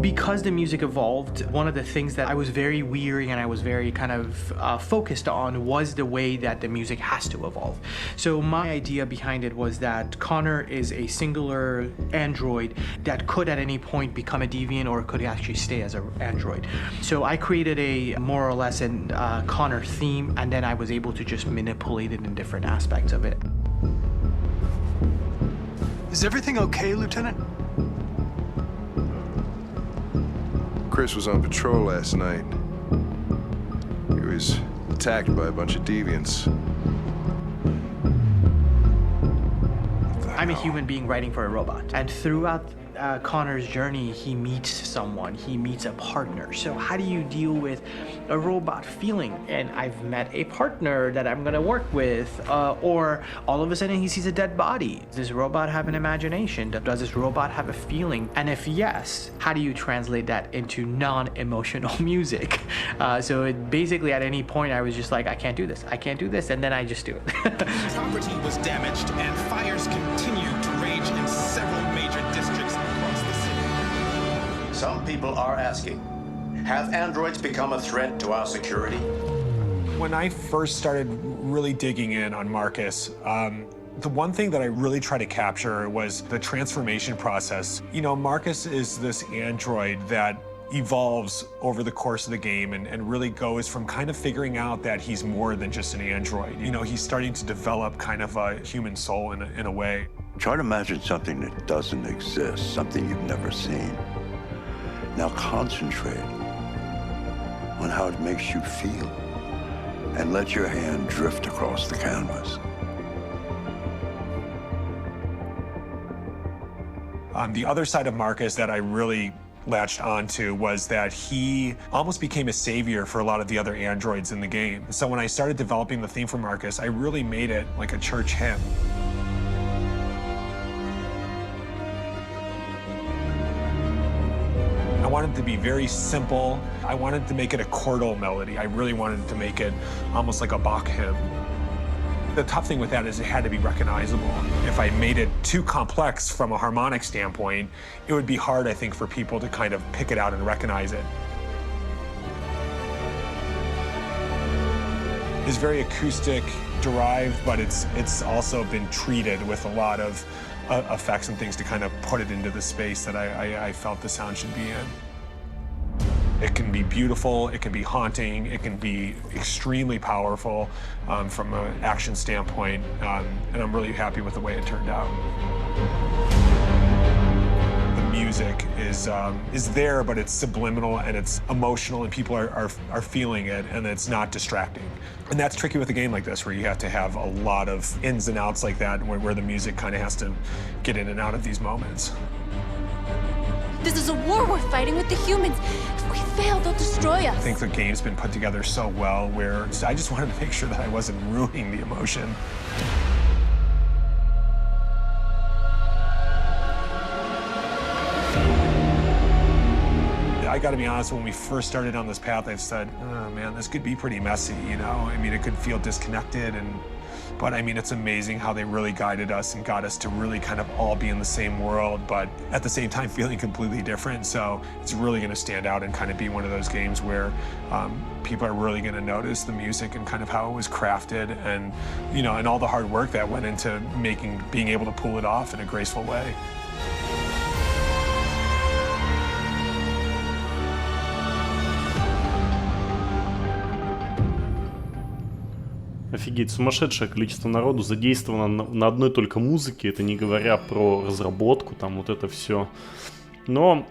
Because the music evolved, one of the things that I was very weary and I was very kind of focused on was the way that the music has to evolve. So my idea behind it was that Connor is a singular android that could at any point become a deviant or could actually stay as an android. So I created a more or less an Connor theme, and then I was able to just manipulate it in different aspects of it. Is everything okay, Lieutenant? Chris was on patrol last night. He was attacked by a bunch of deviants. I'm a human being writing for a robot. And throughout Connor's journey, he meets someone, he meets a partner. So how do you deal with a robot feeling? And I've met a partner that I'm gonna work with, or all of a sudden he sees a dead body. Does this robot have an imagination? Does this robot have a feeling? And if yes, how do you translate that into non-emotional music? So it basically at any point I was just like, I can't do this, and then I just do it. Property was damaged and fires continue to rage in several major districts across the city. Some people are asking, have androids become a threat to our security? When I first started really digging in on Marcus, the one thing that I really tried to capture was the transformation process. You know, Marcus is this android that evolves over the course of the game and really goes from kind of figuring out that he's more than just an android. You know, he's starting to develop kind of a human soul in a way. Try to imagine something that doesn't exist, something you've never seen. Now concentrate on how it makes you feel and let your hand drift across the canvas. The other side of Marcus that I really latched onto was that he almost became a savior for a lot of the other androids in the game. So when I started developing the theme for Marcus, I really made it like a church hymn. I wanted it to be very simple. I wanted to make it a chordal melody. I really wanted to make it almost like a Bach hymn. The tough thing with that is it had to be recognizable. If I made it too complex from a harmonic standpoint, it would be hard, I think, for people to kind of pick it out and recognize it. It's very acoustic derived, but it's also been treated with a lot of effects and things to kind of put it into the space that I felt the sound should be in. It can be beautiful, it can be haunting, it can be extremely powerful from an action standpoint, and I'm really happy with the way it turned out. The music is there, but it's subliminal and it's emotional, and people are feeling it, and it's not distracting. And that's tricky with a game like this, where you have to have a lot of ins and outs like that, where the music kind of has to get in and out of these moments. This is a war we're fighting with the humans. If we fail, they'll destroy us. I think the game's been put together so well where I just wanted to make sure that I wasn't ruining the emotion. I gotta be honest, when we first started on this path, I said, oh man, this could be pretty messy, you know? I mean, it could feel disconnected, but I mean, it's amazing how they really guided us and got us to really kind of all be in the same world, but at the same time feeling completely different. So it's really gonna stand out and kind of be one of those games where people are really gonna notice the music and kind of how it was crafted, and, you know, and all the hard work that went into being able to pull it off in a graceful way. Офигеть, сумасшедшее количество народу задействовано на одной только музыке, это не говоря про разработку, там вот это все. Но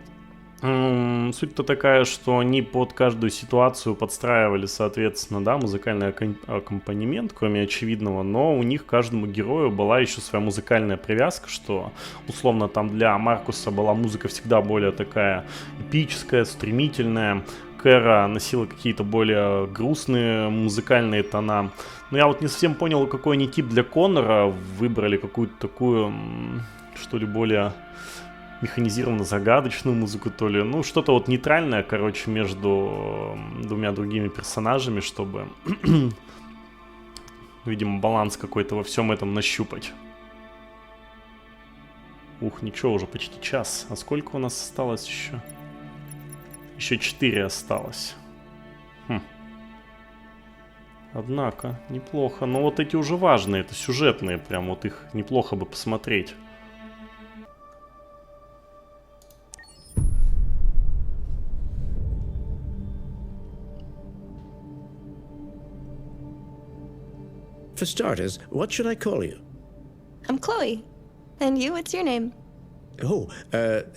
суть-то такая, что они под каждую ситуацию подстраивали, соответственно, да, музыкальный аккомпанемент, кроме очевидного, но у них каждому герою была еще своя музыкальная привязка, что условно там для Маркуса была музыка всегда более такая эпическая, стремительная. Кэра носила какие-то более грустные музыкальные тона. Но я вот не совсем понял, какой они тип для Коннора выбрали, какую-то такую, что ли, более механизированно-загадочную музыку, то ли. Ну, что-то вот нейтральное, короче, между двумя другими персонажами, чтобы, видимо, баланс какой-то во всем этом нащупать. Ух, ничего, уже почти час. А сколько у нас осталось еще? Еще 4 осталось. Однако, неплохо. Но вот эти уже важные, это сюжетные, прям вот их неплохо бы посмотреть. For starters, what should I call you? I'm Chloe. And you, what's your name? Oh,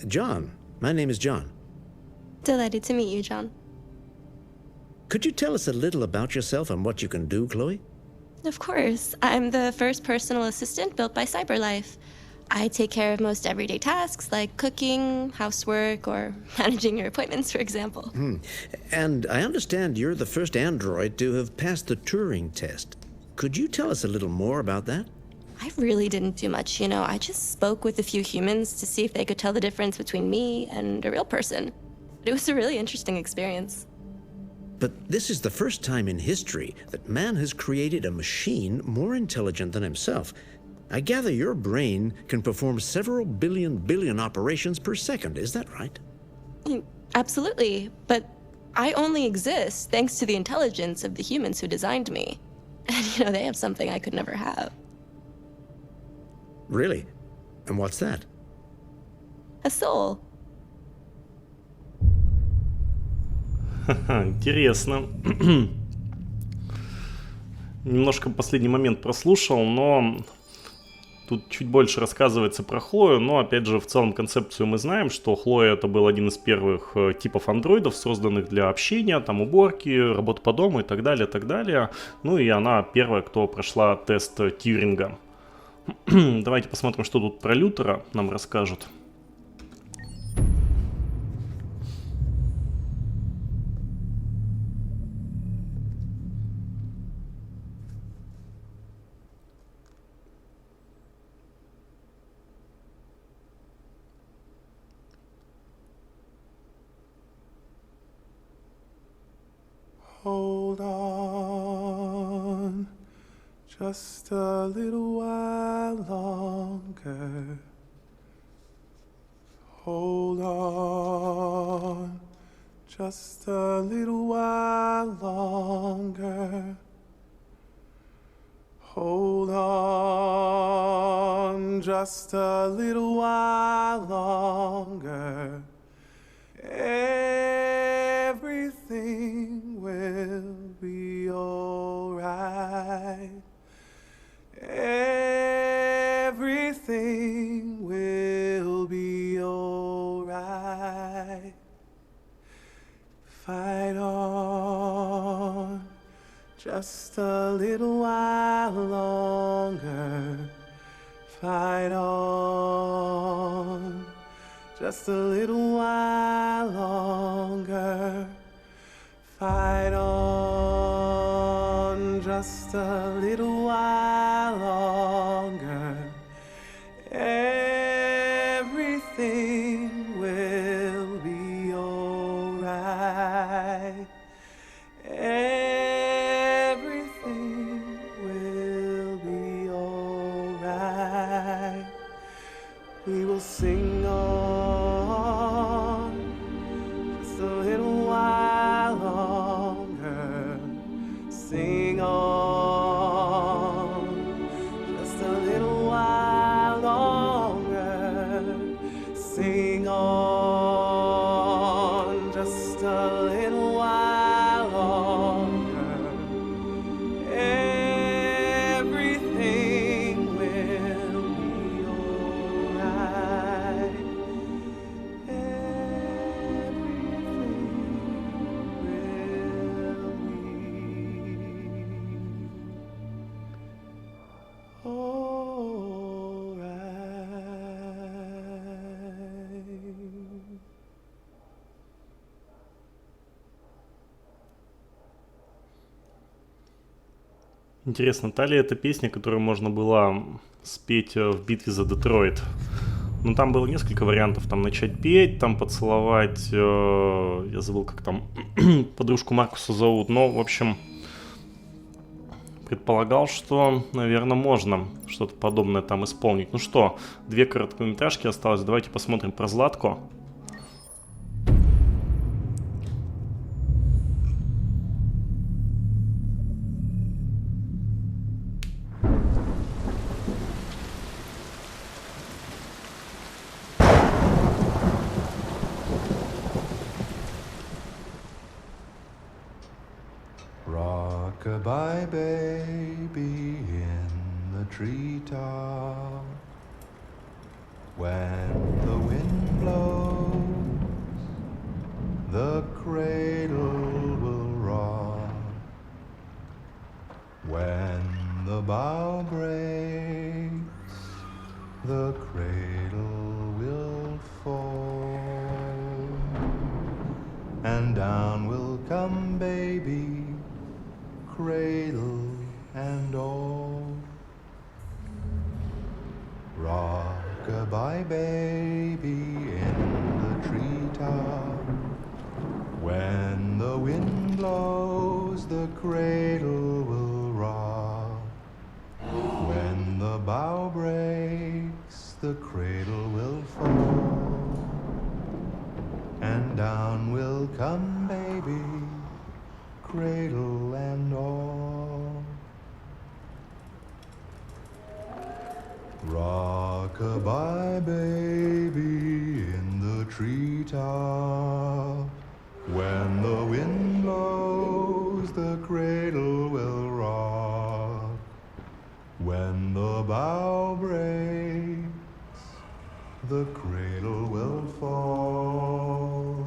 John. My name is John. Delighted to meet you, John. Could you tell us a little about yourself and what you can do, Chloe? Of course. I'm the first personal assistant built by CyberLife. I take care of most everyday tasks like cooking, housework, or managing your appointments, for example. And I understand you're the first android to have passed the Turing test. Could you tell us a little more about that? I really didn't do much, you know. I just spoke with a few humans to see if they could tell the difference between me and a real person. It was a really interesting experience. But this is the first time in history that man has created a machine more intelligent than himself. I gather your brain can perform several billion operations per second, is that right? Absolutely, but I only exist thanks to the intelligence of the humans who designed me. And, you know, they have something I could never have. Really? And what's that? A soul. Интересно. Немножко последний момент прослушал, но тут чуть больше рассказывается про Хлою, но опять же в целом концепцию мы знаем, что Хлоя это был один из первых типов андроидов, созданных для общения, там уборки, работы по дому и так далее, так далее. Ну и она первая, кто прошла тест Тьюринга. Давайте посмотрим, что тут про Лютера нам расскажут. Hold on, just a little while longer. Hold on, just a little while longer. Hold on, just a little while longer. Everything will be alright. Everything will be alright. Fight on, just a little while longer. Fight on, just a little while longer. Fight on, just a little while longer. Everything will be alright. Everything will be alright. We will sing on, just a little while longer. Sing on, just a little while longer. Sing on, just a little while longer. Everything will be alright. Интересно, та ли это песня, которую можно было спеть в битве за Детройт? Ну, там было несколько вариантов. Там начать петь, там поцеловать... я забыл, как там подружку Маркуса зовут. Но, в общем, предполагал, что, наверное, можно что-то подобное там исполнить. Ну что, 2 короткометражки осталось. Давайте посмотрим про Златку. Rock-a-bye, baby, in the treetop. When the wind blows, the cradle will rock. When the bough breaks, the cradle will fall, and down will come baby, cradle and all. Rock-a-bye baby in the treetop, when the wind blows the cradle will rock. When the bough breaks, the cradle will fall, and down will come baby, cradle and all. Rock-a-bye baby in the treetop, when the wind blows, the cradle will rock. When the bough breaks, the cradle will fall,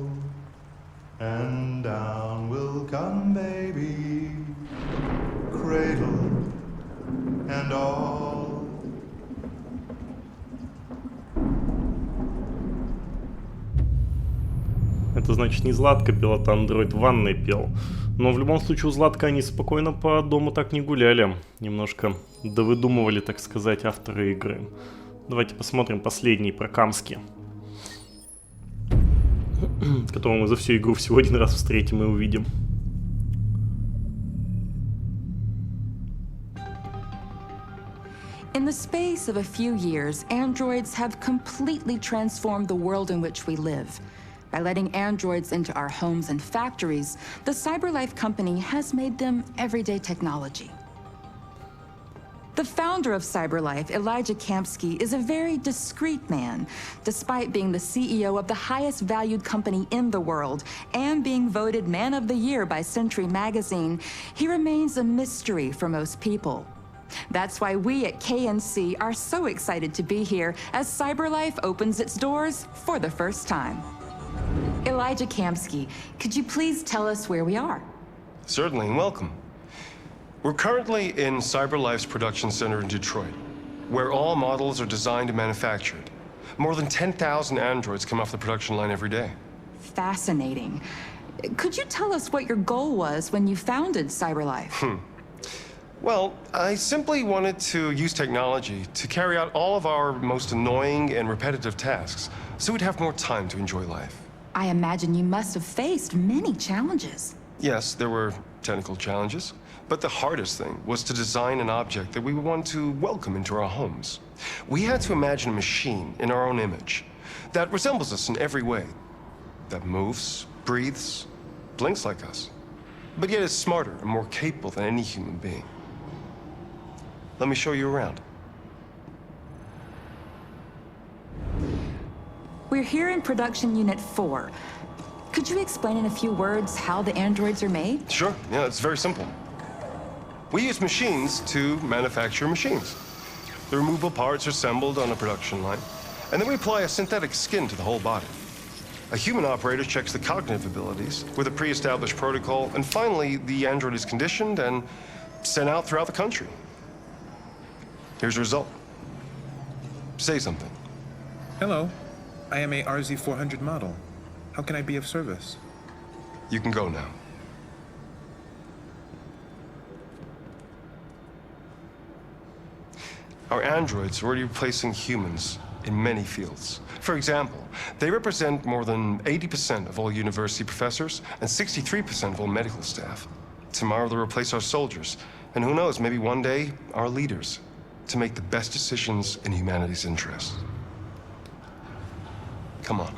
and down will come baby, cradle and all. Это значит, не Златко пел, это андроид в ванной пел. Но в любом случае у Златка они спокойно по дому так не гуляли. Немножко довыдумывали, так сказать, авторы игры. Давайте посмотрим последний про Камски, которого мы за всю игру всего один раз встретим и увидим. In the space of a few years, androids have completely transformed the world in which we live. By letting androids into our homes and factories, the CyberLife company has made them everyday technology. The founder of CyberLife, Elijah Kamsky, is a very discreet man. Despite being the CEO of the highest valued company in the world and being voted Man of the Year by Century Magazine, he remains a mystery for most people. That's why we at KNC are so excited to be here as CyberLife opens its doors for the first time. Elijah Kamsky, could you please tell us where we are? Certainly, and welcome. We're currently in CyberLife's production center in Detroit, where all models are designed and manufactured. More than 10,000 androids come off the production line every day. Fascinating. Could you tell us what your goal was when you founded CyberLife? Well, I simply wanted to use technology to carry out all of our most annoying and repetitive tasks, so we'd have more time to enjoy life. I imagine you must have faced many challenges. Yes, there were technical challenges, but the hardest thing was to design an object that we would want to welcome into our homes. We had to imagine a machine in our own image that resembles us in every way, that moves, breathes, blinks like us, but yet is smarter and more capable than any human being. Let me show you around. We're here in Production Unit 4. Could you explain in a few words how the androids are made? Sure, yeah, it's very simple. We use machines to manufacture machines. The removable parts are assembled on a production line, and then we apply a synthetic skin to the whole body. A human operator checks the cognitive abilities with a pre-established protocol, and finally, the android is conditioned and sent out throughout the country. Here's the result. Say something. Hello. I am a RZ400 model. How can I be of service? You can go now. Our androids are already replacing humans in many fields. For example, they represent more than 80% of all university professors and 63% of all medical staff. Tomorrow they'll replace our soldiers, and who knows, maybe one day, our leaders, to make the best decisions in humanity's interest. Come on.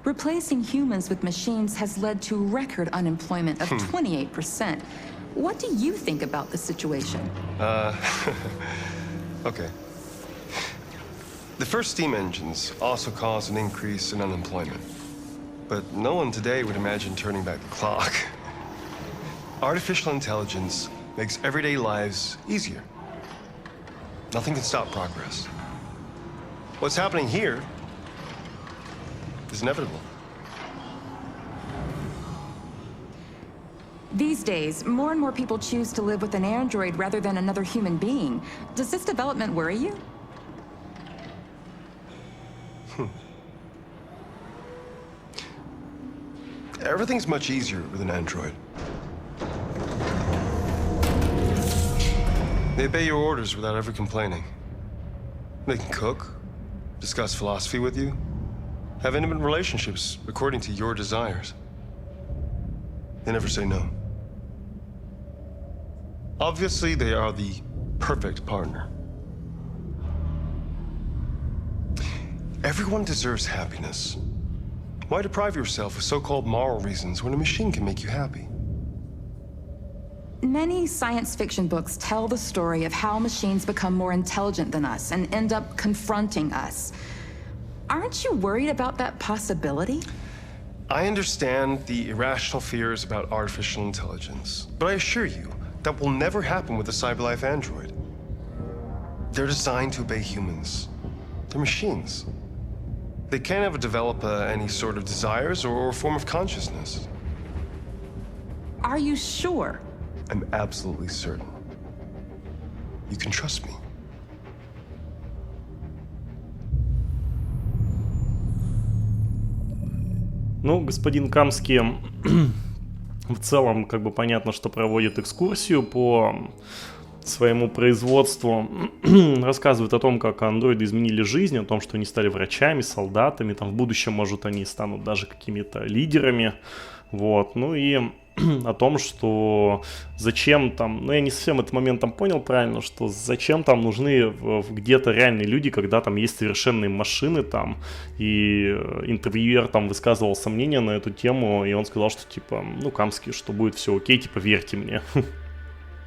Replacing humans with machines has led to record unemployment of 28%. What do you think about the situation? Okay. The first steam engines also caused an increase in unemployment. But no one today would imagine turning back the clock. Artificial intelligence makes everyday lives easier. Nothing can stop progress. What's happening here is inevitable. These days, more and more people choose to live with an android rather than another human being. Does this development worry you? Everything's much easier with an android. They obey your orders without ever complaining. They can cook, discuss philosophy with you, have intimate relationships according to your desires. They never say no. Obviously, they are the perfect partner. Everyone deserves happiness. Why deprive yourself of so-called moral reasons when a machine can make you happy? Many science fiction books tell the story of how machines become more intelligent than us and end up confronting us. Aren't you worried about that possibility? I understand the irrational fears about artificial intelligence, but I assure you that will never happen with a CyberLife android. They're designed to obey humans. They're machines. They can't ever develop any sort of desires or form of consciousness. Are you sure? I'm absolutely certain. You can trust me. Ну, господин Камский в целом, как бы понятно, что проводит экскурсию по своему производству, рассказывает о том, как андроиды изменили жизнь, о том, что они стали врачами, солдатами, там в будущем, может, они станут даже какими-то лидерами, вот, ну и о том, что зачем там, ну я не совсем этот момент там понял правильно, что зачем там нужны где-то реальные люди, когда там есть совершенные машины там, и интервьюер там высказывал сомнения на эту тему, и он сказал, что типа, ну Камский, что будет все окей, типа верьте мне.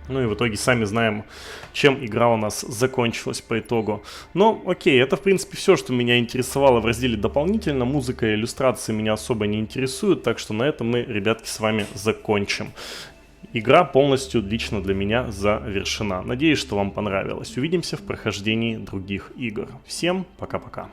Ну и в итоге сами знаем, чем игра у нас закончилась по итогу. Но окей, это в принципе все, что меня интересовало в разделе дополнительно. Музыка и иллюстрации меня особо не интересуют, так что на этом мы, ребятки, с вами закончим. Игра полностью лично для меня завершена. Надеюсь, что вам понравилось. Увидимся в прохождении других игр. Всем пока-пока.